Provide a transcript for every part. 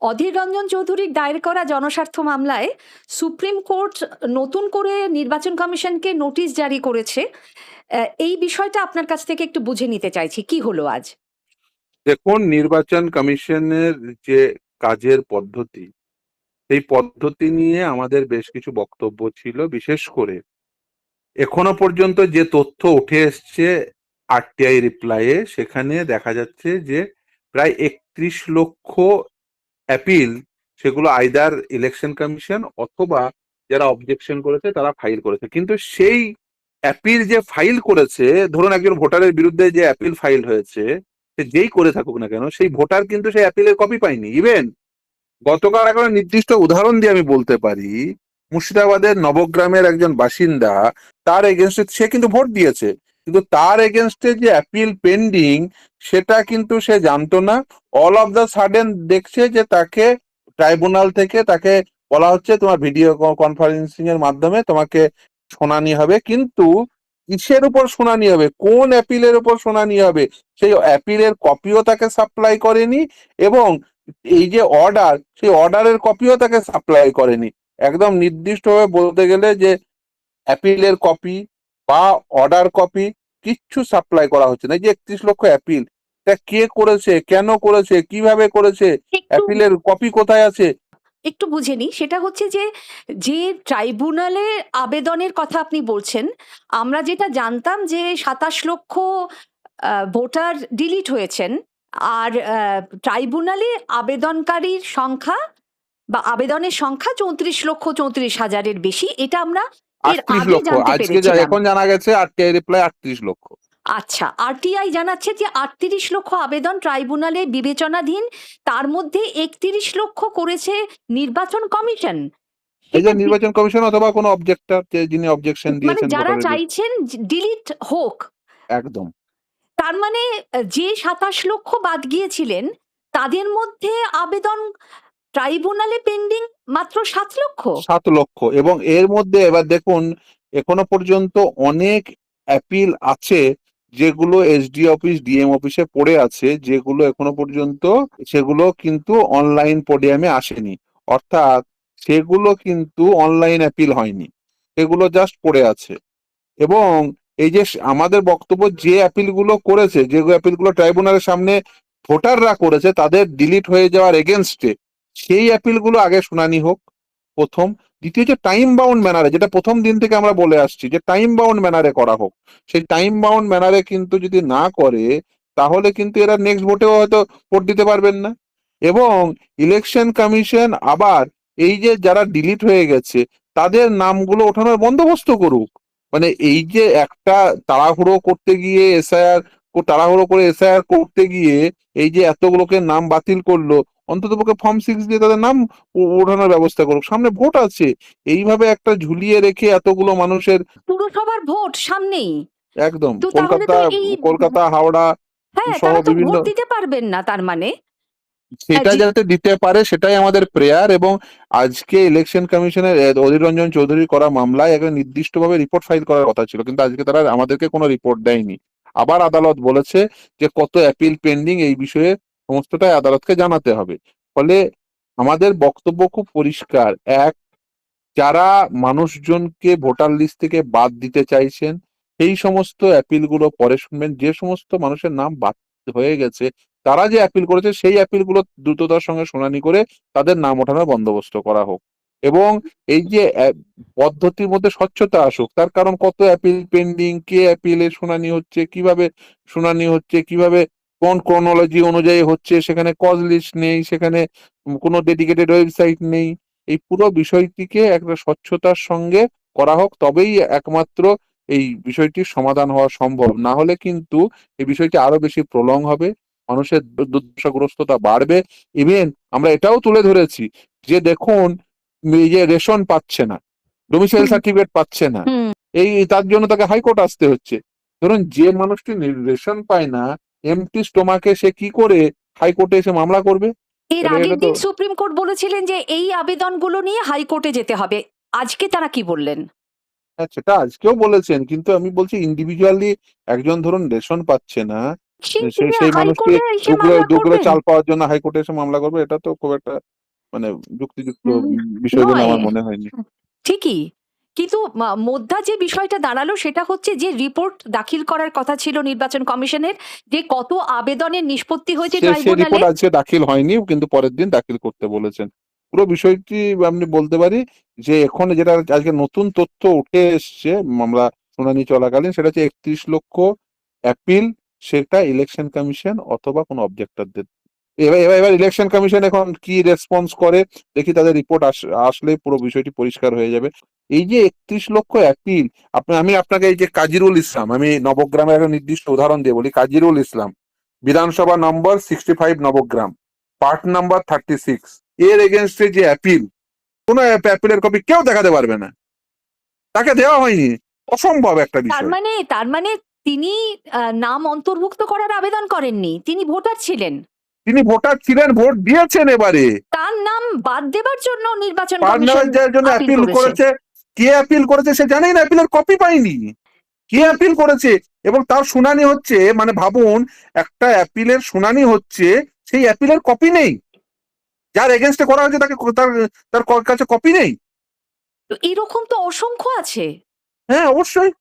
অধীর রঞ্জন চৌধুরীর দায়ের করা জনস্বার্থ মামলায় সুপ্রিম কোর্ট নতুন করে নির্বাচন কমিশনকে নোটিশ জারি করেছে। এই বিষয়টা আপনার কাছ থেকে একটু বুঝে নিতে চাইছি, কি হলো আজ? দেখুন, নির্বাচন কমিশনের যে কাজের পদ্ধতি, সেই পদ্ধতি নিয়ে আমাদের বেশ কিছু বক্তব্য ছিল। বিশেষ করে এখনো পর্যন্ত যে তথ্য উঠে এসছে আরটিআই রিপ্লাইয়ে, সেখানে দেখা যাচ্ছে যে প্রায় 31 লক্ষ অ্যাপিল, সেগুলো আইদার ইলেকশন কমিশন অথবা যারা অবজেকশন করেছে তারা ফাইল করেছে। কিন্তু সেই অ্যাপিল যে ফাইল করেছে, ধরুন একজন ভোটারের বিরুদ্ধে যে অ্যাপিল ফাইল হয়েছে, সে যেই করে থাকুক না কেন, সেই ভোটার কিন্তু সেই অ্যাপিলের কপি পায়নি। ইভেন গতকাল একটা নির্দিষ্ট উদাহরণ দিয়ে আমি বলতে পারি, মুর্শিদাবাদের নবগ্রামের একজন বাসিন্দা, তার এগেনস্টে সে কিন্তু ভোট দিয়েছে, কিন্তু তার এগেনস্টে যে অ্যাপিল পেন্ডিং সেটা কিন্তু সে জানতো না। অল অফ দ্য সাডেন দেখছে যে তাকে ট্রাইব্যুনাল থেকে তাকে বলা হচ্ছে তোমার ভিডিও কনফারেন্সিং এর মাধ্যমে তোমাকে শুনানি হবে। কিন্তু কিসের উপর শুনানি হবে, কোন অ্যাপিলের উপর শুনানি হবে, সেই অ্যাপিলের কপিও তাকে সাপ্লাই করেনি, এবং এই যে অর্ডার, সেই অর্ডারের কপিও তাকে সাপ্লাই করেনি। একদম নির্দিষ্টভাবে বলতে গেলে যে অ্যাপিলের কপি বা অর্ডার কপি কিচ্ছু সাপ্লাই করা হচ্ছে না। এই যে 31 লক্ষ অ্যাপিল, তা কে করেছে, কেন করেছে, কিভাবে করেছে, একটু অ্যাপিলের কপি কোথায় আছে? একটু বুঝে নিই, সেটা হচ্ছে যে যে ট্রাইব্যুনালে আবেদনের কথা আপনি বলছেন, আমরা যেটা জানতাম যে 27 লক্ষ ভোটার ডিলিট হয়েছেন, আর ট্রাইব্যুনালে আবেদনকারীর সংখ্যা বা আবেদনের সংখ্যা 34 লক্ষ 34 হাজারের বেশি, এটা আমরা এর 38 আগে লক্ষ জানতে আজকে পেরেছিলাম। এখন জানা গেছে, আরটিআই রিপ্লাই 38 লক্ষ। আচ্ছা, আরটিআই জানাচ্ছে যে 38 লক্ষ আবেদন ট্রাইব্যুনালে বিবেচনাধীন, তার মধ্যে 31 লক্ষ করেছে নির্বাচন কমিশন। এই যে সেটা নির্বাচন কমিশন অথবা কোনো অবজেক্টর, যিনি অবজেকশন মানে দিয়েছেন যারা ভোটারের। চাইছেন ডিলিট হোক, একদম তার মানে যে 27 লক্ষ বাদ গিয়েছিলেন তাদের মধ্যে আবেদন ট্রাইব্যুনালে পেন্ডিং মাত্র 7 লক্ষ। 7 লক্ষ, এবং এর মধ্যে এবার দেখুন, এখনো পর্যন্ত অনেক অ্যাপিল আছে যেগুলো এসডি অফিস, ডিএম অফিসে পড়ে আছে, যেগুলো এখনো পর্যন্ত সেগুলো কিন্তু অনলাইন পোডিয়ামে আসেনি। অর্থাৎ সেগুলো কিন্তু অনলাইন অ্যাপিল হয়নি, সেগুলো জাস্ট পড়ে আছে। এবং এই যে আমাদের বক্তব্য, যে অ্যাপিল গুলো করেছে, যে অ্যাপিল গুলো ট্রাইব্যুনালের সামনে ভোটাররা করেছে তাদের ডিলিট হয়ে যাওয়ার এগেনস্টে, সেই অ্যাপিল গুলো আগে শুনানি হোক প্রথম। দ্বিতীয়, যে টাইম বাউন্ড ম্যানারে, যেটা প্রথম দিন থেকে আমরা বলে আসছি, যে টাইম বাউন্ড ম্যানারে করা হোক। সেই টাইম বাউন্ড ম্যানারে কিন্তু যদি না করে, তাহলে কিন্তু এরা নেক্সট ভোটেও হয়তো ভোট দিতে পারবেন না। এবং ইলেকশন কমিশন আবার এই যে যারা ডিলিট হয়ে গেছে তাদের নামগুলো ওঠানোর বন্দোবস্ত করুক। মানে এই যে একটা তাড়াহুড়ো করতে গিয়ে এসআইআর, তাড়াহুড়ো করে এসআইআর করতে গিয়ে এই যে এতগুলোকে নাম বাতিল করলো, অন্ততপক্ষে ফর্ম 6 দিয়ে তাদের নাম ওঠানোর ব্যবস্থা করুক। সামনে ভোট আছে, এইভাবে একটা ঝুলিয়ে রেখে এতগুলো মানুষের। পুরসভার ভোট সামনেই, একদম তো তাহলে কলকাতা, তো এই হাওড়া হ্যাঁ, সহ তারা তো বিভিন্ন, ভোট দিতে পারবেন না, তার মানে সেটা যে যাতে দিতে পারে সেটাই আমাদের প্রেয়ার। এবং আজকে ইলেকশন কমিশনের অধীর রঞ্জন চৌধুরীর করা মামলায় একটা নির্দিষ্টভাবে রিপোর্ট ফাইল করার কথা ছিল, কিন্তু আজকে তারা আমাদেরকে কোনো রিপোর্ট দেয়নি। আবার আদালত বলেছে যে কত অ্যাপিল পেন্ডিং, এই বিষয়ে সমস্তটাই আদালতকে জানাতে হবে। ফলে আমাদের বক্তব্য খুব পরিষ্কার। এক, যারা মানুষজনকে ভোটার লিস্ট থেকে বাদ দিতে চাইছেন, সেই সমস্ত অ্যাপিল গুলো পরে শুনবেন। যে সমস্ত মানুষের নাম বাদ হয়ে গেছে, তারা যে অ্যাপিল করেছে, সেই অ্যাপিল গুলো দ্রুততার সঙ্গে শুনানি করে তাদের নাম ওঠানোর বন্দোবস্ত করা হোক। এবং এই যে পদ্ধতির মধ্যে স্বচ্ছতা আসুক। তার কারণ, কত অ্যাপিল পেন্ডিং, কে অ্যাপিলের শুনানি হচ্ছে, কিভাবে শুনানি হচ্ছে, কিভাবে কোন ক্রোনোলজি অনুযায়ী হচ্ছে, সেখানে কজ লিস্ট নেই, সেখানে কোনো ডেডিকেটেড ওয়েবসাইট নেই। এই পুরো বিষয়টিকে একটা স্বচ্ছতার সঙ্গে করা হোক, তবেই একমাত্র এই বিষয়টির সমাধান হওয়া সম্ভব। না হলে কিন্তু এই বিষয়টি আরো বেশি প্রলং হবে, মানুষের দুর্দশাগ্রস্ততা বাড়বে। ইভেন আমরা এটাও তুলে ধরেছি যে দেখুন, এই যে রেশন পাচ্ছে না, ডোমিসাইল হুম সার্টিফিকেট পাচ্ছে না, হুম এই তার জন্য তাকে হাইকোর্ট আসতে হচ্ছে। ধরুন, যে মানুষটি রেশন পায় না, এমটি স্টোমাকে সে কি করে হাইকোর্টে এসে মামলা করবে? এর এটা আগের এটা তো, দিন সুপ্রিম কোর্ট বলেছিলেন যে এই আবেদনগুলো নিয়ে হাইকোর্টে যেতে হবে, আজকে তারা কি বললেন? হ্যাঁ, সেটা আজকেও বলেছেন, কিন্তু আমি বলছি ইন্ডিভিজুয়ালি একজন ধরুন রেশন পাচ্ছে না, তিনি সেই মানুষটি হাইকোর্টে এসে মামলা দুগুলো করবেন? চাল পাওয়ার জন্য হাইকোর্টে এসে মামলা করবে, এটা তো খুব একটা মানে যুক্তিযুক্ত হুম, বিষয় বলে নয়। আমার মনে হয়নি। ঠিকই। কিন্তু মোদ্দা যে বিষয়টা দাঁড়ালো সেটা হচ্ছে যে রিপোর্ট দাখিল করার কথা ছিল নির্বাচন কমিশনের, যে কত আবেদনের নিষ্পত্তি হয়েছে সে ট্রাইব্যুনালে। রিপোর্ট আজকে দাখিল হয়নি, কিন্তু পরের দিন দাখিল করতে বলেছেন। পুরো বিষয়টি আপনি বলতে পারি যে এখন যেটা আজকে নতুন তথ্য উঠে এসছে মামলা শুনানি চলাকালীন, সেটা হচ্ছে 31 লক্ষ অ্যাপিল, সেটা ইলেকশন কমিশন অথবা কোনো অবজেক্টরদের। এবার ইলেকশন কমিশন এখন কি রেসপন্স করে দেখি, তাদের রিপোর্ট আসলে পুরো বিষয়টি পরিষ্কার হয়ে যাবে। এই যে 31 লক্ষ অ্যাপিল, আমি আপনাকে এই যে কাজিরুল ইসলাম, আমি নবগ্রামের একটা নির্দিষ্ট উদাহরণ দিয়ে বলি। কাজিরুল ইসলাম, বিধানসভা নম্বর 65 নবগ্রাম, পার্ট নাম্বার 36, এর এগেনস্টে যে অ্যাপিল, কোন অ্যাপিলের কপি কেউ দেখাতে পারবে না, তাকে দেওয়া হয়নি। অসম্ভব একটা বিষয়। তার মানে তিনি নাম অন্তর্ভুক্ত করার আবেদন করেননি। তিনি ভোটার ছিলেন। তিনি ভোটার ছিলেন, ভোট দিয়েছেন, এবারে তার নাম বাদ দেবার জন্য নির্বাচন পার কমিশন নেওয়ার জন্য আপিল অ্যাপিল করেছে। করেছে। কে অ্যাপিল করেছে সে জানেই না, অ্যাপিলের কপি পাইনি। কে তিনি অ্যাপিল করেছে এবং তার শুনানি হচ্ছে, মানে ভাবুন, একটা অ্যাপিলের শুনানি হচ্ছে, সেই অ্যাপিলের কপি নেই। যার এগেনস্টে করা হয়েছে তাকে তার তার কাছে কপি নেই। তো এরকম তো অসংখ্য আছে। হ্যাঁ, অবশ্যই।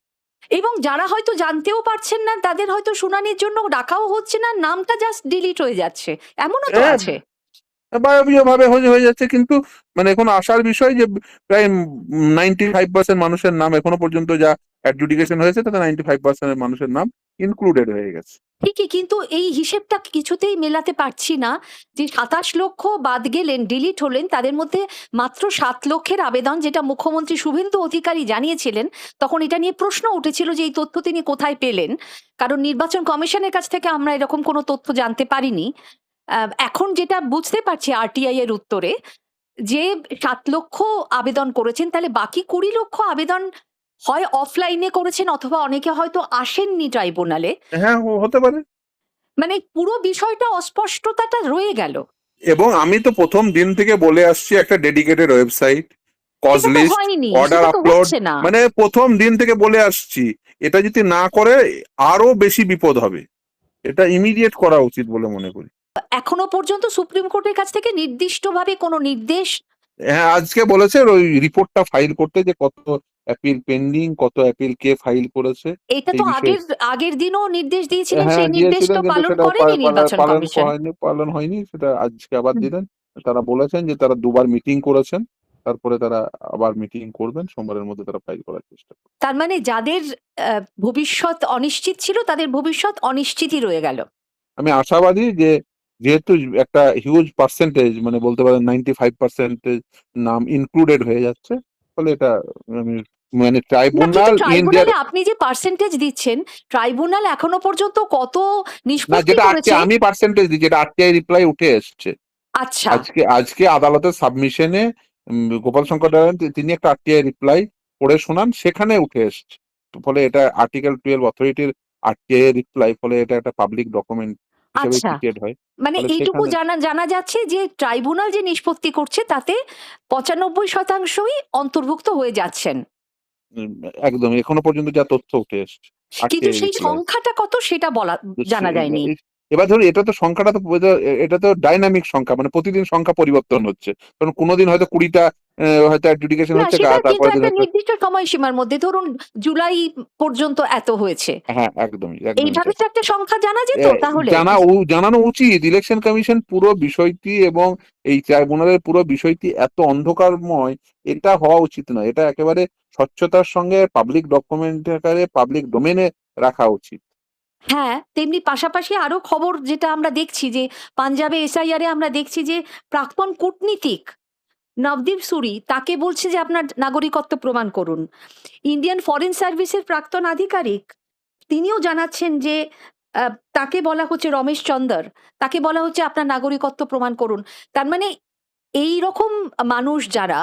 এবং যারা হয়তো জানতেও পারছেন না, তাদের হয়তো শুনানির জন্য ডাকাও হচ্ছে না, নামটা জাস্ট ডিলিট হয়ে যাচ্ছে, এমনও তো হ্যাঁ, আছে। বায়বীয় ভাবে হয়ে যাচ্ছে, কিন্তু মানে এখন আসার বিষয় যে প্রায় 95% মানুষের নাম এখনো পর্যন্ত যা অ্যাডজুডিকেশন হয়েছে, তাতে 95% মানুষের নাম ইনক্লুডেড হয়ে গেছে। ঠিকই, কিন্তু এই হিসেবটা কিছুতেই মেলাতে পারছি না যে 27 লক্ষ বাদ গেলেন, ডিলিট হলেন, তাদের মধ্যে মাত্র 7 লক্ষের আবেদন, যেটা মুখ্যমন্ত্রী শুভেন্দু অধিকারী জানিয়েছিলেন। তখন এটা নিয়ে প্রশ্ন উঠেছিল যে এই তথ্য তিনি কোথায় পেলেন, কারণ নির্বাচন কমিশনের কাছ থেকে আমরা এরকম কোনো তথ্য জানতে পারিনি। এখন যেটা বুঝতে পারছি আরটিআই এর উত্তরে, যে 7 লক্ষ আবেদন করেছেন, তাহলে বাকি 20 লক্ষ আবেদন হয় অফলাইনে করেছেন অথবা অনেকে হয়তো আসেননি ট্রাইব্যুনালে। হ্যাঁ, হতে পারে। মানে পুরো বিষয়টা অস্পষ্টতাটা রয়ে গেল। এবং আমি তো প্রথম দিন থেকে বলে আসছি, একটা ডেডিকেটেড ওয়েবসাইট, কজ সেটা তো লিস্ট, হয়নি, অর্ডার সেটা তো আপলোড, হচ্ছে না। মানে প্রথম দিন থেকে বলে আসছি। এটা যদি না করে আরো বেশি বিপদ হবে। এটা ইমিডিয়েট করা উচিত বলে মনে করি। এখনো পর্যন্ত সুপ্রিম কোর্টের কাছ থেকে নির্দিষ্টভাবে কোনো নির্দেশ। হ্যাঁ, আজকে বলেছে ওই রিপোর্টটা ফাইল করতে, যে কত অ্যাপিল পেন্ডিং, কত অ্যাপিল কে ফাইল করেছে এটা সেই তো বিষয়ে। আগের দিনও নির্দেশ দিয়েছিলেন, হ্যাঁ, সেই নির্দেশ দিয়েছিলেন, তো কিন্তু পালন সেটা করেনি নির্বাচন কমিশন। পালন হয়নি, সেটা আজকে আবার দিলেন। তারা বলেছেন যে তারা দুবার মিটিং করেছেন, তারপরে তারা আবার মিটিং করবেন, সোমবারের মধ্যে তারা ফাইল করার চেষ্টা করবেন। তার মানে যাদের ভবিষ্যৎ অনিশ্চিত ছিল, তাদের ভবিষ্যৎ অনিশ্চিতই রয়ে গেল। আমি আশাবাদী যে যেহেতু একটা হিউজ পার্সেন্টেজ, মানে বলতে পারেন 95% নাম ইনক্লুডেড হয়ে যাচ্ছে, ফলে এটা আমি মানে না, কিন্তু ট্রাইব্যুনাল ইন্ডিয়ার। ট্রাইব্যুনালে আপনি যে পার্সেন্টেজ দিচ্ছেন, ট্রাইব্যুনাল এখনো পর্যন্ত কত না, নিষ্পত্তি যেটা করেছে? আমি পার্সেন্টেজ দিই, যেটা আরটিআই রিপ্লাই উঠে এসছে আচ্ছা। আজকে আদালতের সাবমিশনে, গোপাল শঙ্কর নারায়ণ তিনি একটা আরটিআই রিপ্লাই পড়ে শোনান, সেখানে উঠে এসছে। ফলে এটা আর্টিকেল 12 অথরিটির আরটিআই রিপ্লাই, ফলে এটা একটা পাবলিক ডকুমেন্ট হিসেবে আচ্ছা, ট্রিটেড হয়। মানে ফলে এইটুকু সেখানে জানা যাচ্ছে যে ট্রাইব্যুনাল যে নিষ্পত্তি করছে তাতে 95%ই অন্তর্ভুক্ত হয়ে যাচ্ছেন। উম, একদম এখনো পর্যন্ত যা তথ্য উঠে এসছে কিন্তু আরটিআই সেই রিপ্লাই। সংখ্যাটা কত সেটা জানা যায়নি। এবার ধরুন, এটা তো সংখ্যাটা তো এটা তো ডাইনামিক সংখ্যা, মানে প্রতিদিন সংখ্যা পরিবর্তন হচ্ছে। কারণ কোনোদিন হয়তো 20টা হয়তো অ্যাডজুডিকেশন না, হচ্ছে, সেটা কিন্তু তারপরে দিন একটা হয়তো। নির্দিষ্ট সময়সীমার মধ্যে, ধরুন জুলাই পর্যন্ত এত হয়েছে, হ্যাঁ, একদমই এইভাবে তাই। তো একটা সংখ্যা জানা যেত এ, তাহলে। জানানো উচিত। ইলেকশন কমিশন পুরো বিষয়টি এবং এই ট্রাইব্যুনালের পুরো বিষয়টি এত অন্ধকারময়, এটা হওয়া উচিত নয়। এটা একেবারে স্বচ্ছতার সঙ্গে পাবলিক ডকুমেন্ট আকারে পাবলিক ডোমেনে রাখা উচিত। হ্যাঁ, তেমনি পাশাপাশি আরো খবর যেটা আমরা দেখছি, যে পাঞ্জাবে এসআইআর এ আমরা দেখছি যে প্রাক্তন কূটনীতিক নবদীপ সুরি তাকে বলছে যে আপনার নাগরিকত্ব প্রমাণ করুন। ইন্ডিয়ান ফরেন সার্ভিসের প্রাক্তন আধিকারিক তিনিও জানাচ্ছেন যে তাকে বলা হচ্ছে রমেশ চন্দর, তাকে বলা হচ্ছে আপনার নাগরিকত্ব প্রমাণ করুন। তার মানে এই রকম মানুষ যারা,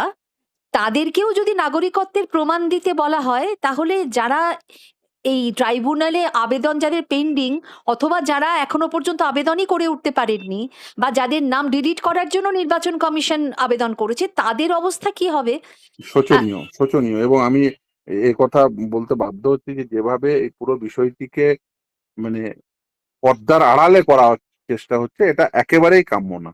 তাদেরকেও যদি নাগরিকত্বের প্রমাণ দিতে বলা হয়, তাহলে যারা এই ট্রাইব্যুনালে আবেদন যাদের পেন্ডিং, অথবা যারা এখনো পর্যন্ত আবেদনই করে উঠতে পারেননি, বা যাদের নাম ডিলিট করার জন্য নির্বাচন কমিশন আবেদন করেছে, তাদের অবস্থা কি হবে? আ- শোচনীয়। এবং আমি কথা বলতে বাধ্য হচ্ছি যে যেভাবে এই পুরো বিষয়টিকে মানে পর্দার আড়ালে করা চেষ্টা হচ্ছে, এটা একেবারেই কাম্য না।